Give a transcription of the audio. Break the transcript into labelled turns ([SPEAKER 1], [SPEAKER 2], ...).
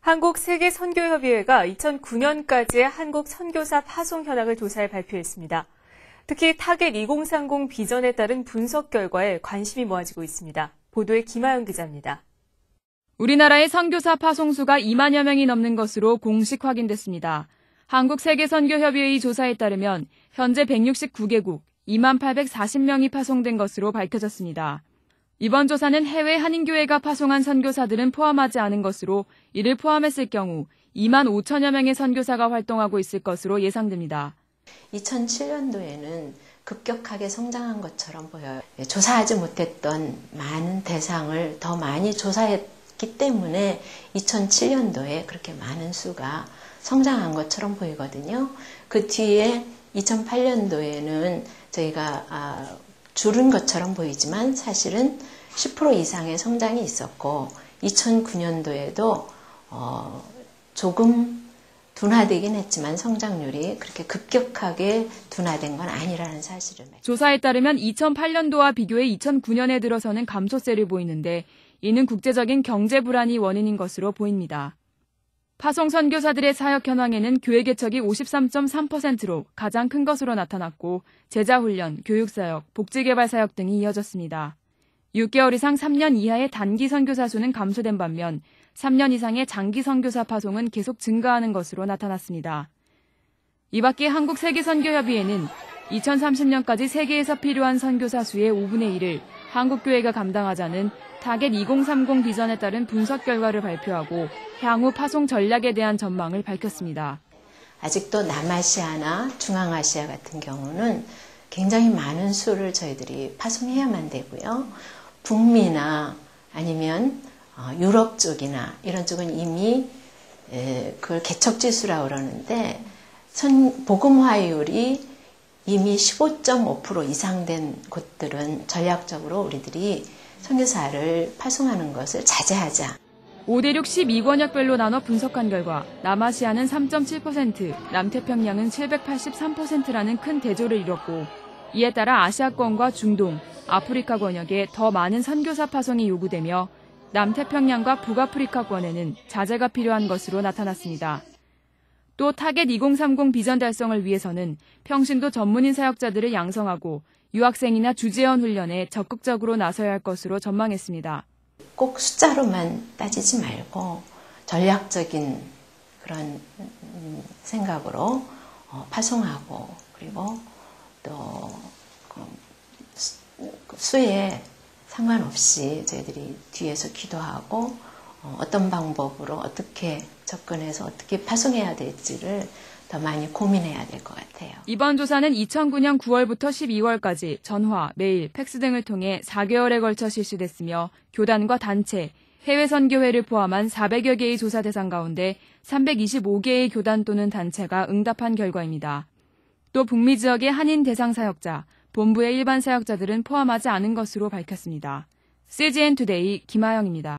[SPEAKER 1] 한국세계선교협의회가 2009년까지의 한국 선교사 파송 현황을 조사해 발표했습니다. 특히 타겟 2030 비전에 따른 분석 결과에 관심이 모아지고 있습니다. 보도에 김하영 기자입니다.
[SPEAKER 2] 우리나라의 선교사 파송수가 2만여 명이 넘는 것으로 공식 확인됐습니다. 한국세계선교협의회 조사에 따르면 현재 169개국 2만 840명이 파송된 것으로 밝혀졌습니다. 이번 조사는 해외 한인교회가 파송한 선교사들은 포함하지 않은 것으로 이를 포함했을 경우 2만 5천여 명의 선교사가 활동하고 있을 것으로 예상됩니다.
[SPEAKER 3] 2007년도에는 급격하게 성장한 것처럼 보여요. 조사하지 못했던 많은 대상을 더 많이 조사했기 때문에 2007년도에 그렇게 많은 수가 성장한 것처럼 보이거든요. 그 뒤에 2008년도에는 저희가 줄은 것처럼 보이지만 사실은 10% 이상의 성장이 있었고 2009년도에도 조금 둔화되긴 했지만 성장률이 그렇게 급격하게 둔화된 건 아니라는 사실을.
[SPEAKER 2] 조사에 따르면 2008년도와 비교해 2009년에 들어서는 감소세를 보이는데 이는 국제적인 경제 불안이 원인인 것으로 보입니다. 파송 선교사들의 사역 현황에는 교회 개척이 53.3%로 가장 큰 것으로 나타났고 제자훈련, 교육사역, 복지개발사역 등이 이어졌습니다. 6개월 이상 3년 이하의 단기 선교사 수는 감소된 반면 3년 이상의 장기 선교사 파송은 계속 증가하는 것으로 나타났습니다. 이 밖에 한국세계선교협의회는 2030년까지 세계에서 필요한 선교사 수의 5분의 1을 한국교회가 감당하자는 타겟 2030 비전에 따른 분석 결과를 발표하고 향후 파송 전략에 대한 전망을 밝혔습니다.
[SPEAKER 3] 아직도 남아시아나 중앙아시아 같은 경우는 굉장히 많은 수를 저희들이 파송해야만 되고요. 북미나 아니면 유럽 쪽이나 이런 쪽은 이미 그걸 개척지수라고 그러는데 복음화율이 이미 15.5% 이상 된 곳들은 전략적으로 우리들이 선교사를 파송하는 것을 자제하자.
[SPEAKER 2] 5대륙 12권역별로 나눠 분석한 결과 남아시아는 3.7%, 남태평양은 783%라는 큰 대조를 이뤘고 이에 따라 아시아권과 중동, 아프리카 권역에 더 많은 선교사 파송이 요구되며 남태평양과 북아프리카권에는 자제가 필요한 것으로 나타났습니다. 또 타겟 2030 비전 달성을 위해서는 평신도 전문인 사역자들을 양성하고 유학생이나 주재원 훈련에 적극적으로 나서야 할 것으로 전망했습니다.
[SPEAKER 3] 꼭 숫자로만 따지지 말고 전략적인 그런 생각으로 파송하고 그리고 또 수에 상관없이 저희들이 뒤에서 기도하고 어떤 방법으로 어떻게 접근해서 어떻게 파송해야 될지를 더 많이 고민해야 될 것 같아요.
[SPEAKER 2] 이번 조사는 2009년 9월부터 12월까지 전화, 메일, 팩스 등을 통해 4개월에 걸쳐 실시됐으며 교단과 단체, 해외 선교회를 포함한 400여 개의 조사 대상 가운데 325개의 교단 또는 단체가 응답한 결과입니다. 또 북미 지역의 한인 대상 사역자, 본부의 일반 사역자들은 포함하지 않은 것으로 밝혔습니다. CGN 투데이 김하영입니다.